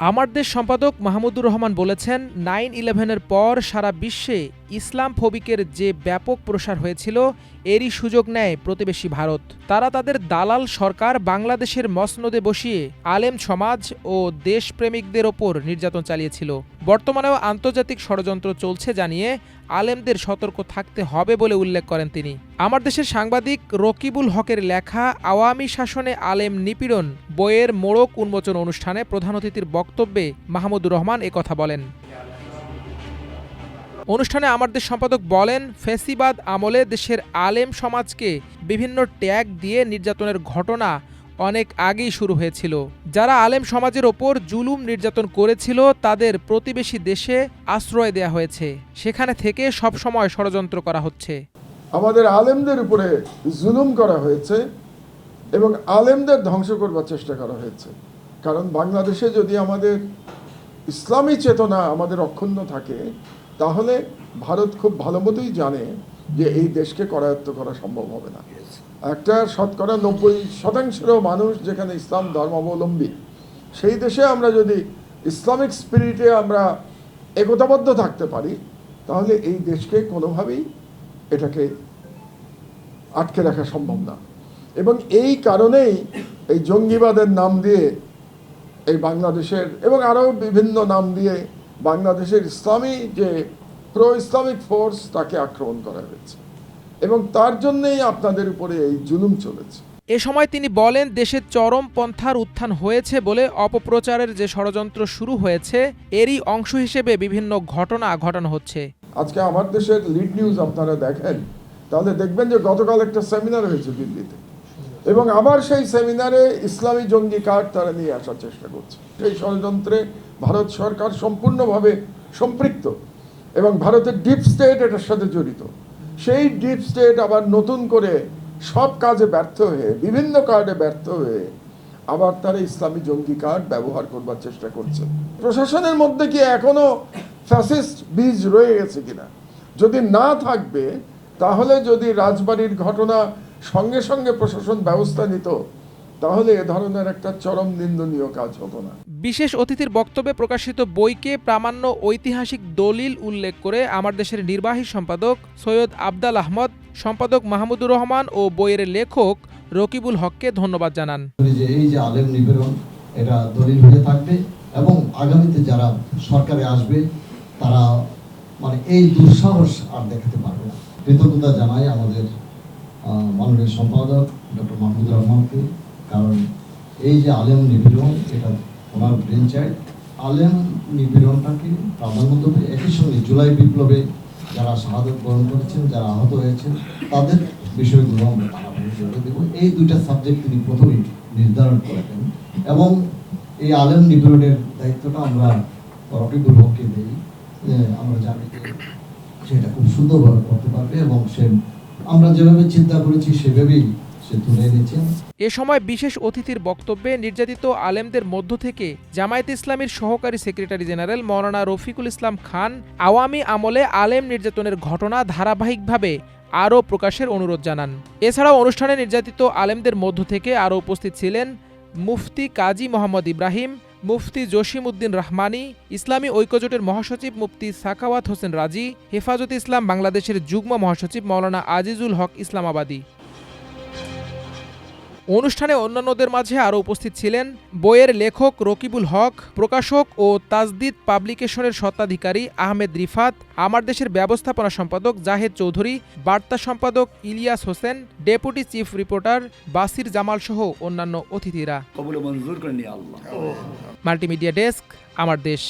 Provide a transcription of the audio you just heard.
আমার দেশ সম্পাদক মাহমুদুর রহমান বলেছেন, 9/11-এর পর সারা বিশ্বে ইসলাম ফোবিকের যে ব্যাপক প্রসার হয়েছিল, এরই সুযোগ নেয় প্রতিবেশী ভারত। তারা তাদের দালাল সরকার বাংলাদেশের মসনদে বসিয়ে আলেম সমাজ ও দেশপ্রেমিকদের ওপর নির্যাতন চালিয়েছিল। বর্তমানেও আন্তর্জাতিক ষড়যন্ত্র চলছে জানিয়ে আলেমদের সতর্ক থাকতে হবে বলে উল্লেখ করেন তিনি। আমার দেশের সাংবাদিক রকিবুল হকের লেখা আওয়ামী শাসনে আলেম নিপীড়ন বইয়ের মোড়ক উন্মোচন অনুষ্ঠানে প্রধান অতিথির বক্তব্যে মাহমুদুর রহমান একথা বলেন। অনুষ্ঠানে আমার দেশ সম্পাদক বলেন, ফ্যাসিবাদ আমলে দেশের আলেম সমাজকে বিভিন্ন ট্যাগ দিয়ে নির্যাতনের ঘটনা অনেক আগেই শুরু হয়েছিল। যারা আলেম সমাজের ওপর জুলুম নির্যাতন করেছিল তাদের প্রতিবেশী দেশে আশ্রয় দেয়া হয়েছে। সেখানে থেকে সবসময় ষড়যন্ত্র করা হচ্ছে। আমাদের আলেমদের উপরে জুলুম করা হয়েছে এবং আলেমদের ধ্বংস করবার চেষ্টা করা হয়েছে। কারণ বাংলাদেশে যদি আমাদের ইসলামী চেতনা আমাদের অক্ষুণ্ণ থাকে, তাহলে ভারত খুব ভালো মতোই জানে যে এই দেশকে করায়ত্ত করা সম্ভব হবে না। একটা শতকরা 90% মানুষ যেখানে ইসলাম ধর্মাবলম্বী, সেই দেশে আমরা যদি ইসলামিক স্পিরিটে আমরা একতাবদ্ধ থাকতে পারি, তাহলে এই দেশকে কোনোভাবেই এটাকে আটকে রাখা সম্ভব না। এবং এই কারণেই এই জঙ্গিবাদের নাম দিয়ে এই বাংলাদেশের এবং আরও বিভিন্ন নাম দিয়ে বাংলাদেশের ইসলামী যে প্রো ইসলামিক ফোর্স তাকে আক্রমণ করা হয়েছে এবং তার জন্যই আপনাদের উপরে এই জুলুম চলেছে। এ সময় তিনি বলেন, দেশের চরম পন্থার উত্থান হয়েছে বলে অপপ্রচারের যে ষড়যন্ত্র শুরু হয়েছে, এরই অংশ হিসেবে বিভিন্ন ঘটনা ঘটানো হচ্ছে। আজকে আমার দেশের লিড নিউজ আপনারা দেখেন, তাহলে দেখবেন যে গতকাল একটা সেমিনার হয়েছে দিল্লিতে এবং আবার সেই সেমিনারে ইসলামী জঙ্গি কার্ড তারা নিয়ে আসার চেষ্টা করছে। সেই ষড়যন্ত্রে ভারত সরকার সম্পূর্ণভাবে সম্পৃক্ত এবং ভারতের ডিপ স্টেট এটার সাথে জড়িত। সেই ডিপ স্টেট আবার নতুন করে সব কাজে ব্যর্থ হয়ে, বিভিন্ন কার্ডে ব্যর্থ হয়ে আবার তারা ইসলামী জঙ্গি কার্ড ব্যবহার করবার চেষ্টা করছে। প্রশাসনের মধ্যে কি এখনো ফ্যাসিস্ট বীজ রয়ে গেছে কিনা? যদি না থাকবে, তাহলে যদি রাজবাড়ির ঘটনা সঙ্গে সঙ্গে প্রশাসন ব্যবস্থা নিত, তাহলে এ ধরনের একটা চরম নিন্দনীয় কাজ হতো না। বিশেষ অতিথির বক্তব্যে প্রকাশিত বইকে প্রামাণ্য ঐতিহাসিক দলিল উল্লেখ করে আমার দেশের নির্বাহী সম্পাদক সৈয়দ আবদাল আহমদ, সম্পাদক মাহমুদুর রহমান ও বইয়ের লেখক রকিবুল হককে ধন্যবাদ জানান। এই যে আলেম নিপীড়ন, এটা দলিল হয়ে থাকবে এবং আগামীতে যারা সরকারে আসবে তারা মানে এই দুঃসাহস আর দেখাতে পারবে না। কৃতজ্ঞতা জানাই আমাদের মাননীয় সম্পাদক ডক্টর মাহমুদুর রহমানকে, কারণ এই যে আলেম নিপীড়ন, এটা ওনার ব্রেন চাইল্ড। আলেম নিপীড়নটাকে প্রাধান্য দেবে, একই সঙ্গে জুলাই বিপ্লবে যারা শাহাদত বরণ করেছেন, যারা আহত হয়েছেন, তাদের বিষয়গুলো আমরা টানাটানি জোরে দেব। এই দুইটা সাবজেক্ট তিনি প্রথমেই নির্ধারণ করেছেন এবং এই আলেম নিপীড়নের দায়িত্বটা আমরা রকিবুল হককে দিই। আমরা জানি যে সেটা খুব সুন্দরভাবে করতে পারবে এবং সে আমরা যেভাবে চিন্তা করেছি সেভাবেই সে তুলে নিয়েছেন। এ সময় বিশেষ অতিথির বক্তব্যে নির্যাতিত আলেমদের মধ্য থেকে জামায়াতে ইসলামীর সহকারী সেক্রেটারি জেনারেল মাওলানা রফিকুল ইসলাম খান আওয়ামী আমলে আলেম নির্যাতনের ঘটনা ধারাবাহিকভাবে আরও প্রকাশের অনুরোধ জানান। এছাড়াও অনুষ্ঠানে নির্যাতিত আলেমদের মধ্য থেকে আরও উপস্থিত ছিলেন মুফতি কাজী মোহাম্মদ ইব্রাহিম, মুফতি জসিম উদ্দিন রহমানী, ইসলামী ঐক্যজোটের মহাসচিব মুফতি সাখাওয়াত হোসেন রাজি, হেফাজতে ইসলাম বাংলাদেশের যুগ্ম মহাসচিব মাওলানা আজিজুল হক ইসলামাবাদী। অনুষ্ঠানে অন্যান্যদের মাঝে আরও উপস্থিত ছিলেন বইয়ের লেখক রকিবুল হক, প্রকাশক ও তাজদিদ পাবলিকেশনের স্বত্বাধিকারী আহমেদ রিফাত, আমার দেশের ব্যবস্থাপনা সম্পাদক জাহেদ চৌধুরী, বার্তা সম্পাদক Ilias Hossain, deputy chief reporter Basir Jamal সহ অন্যান্য অতিথিরা। মাল্টিমিডিয়া ডেস্ক, আমার দেশ।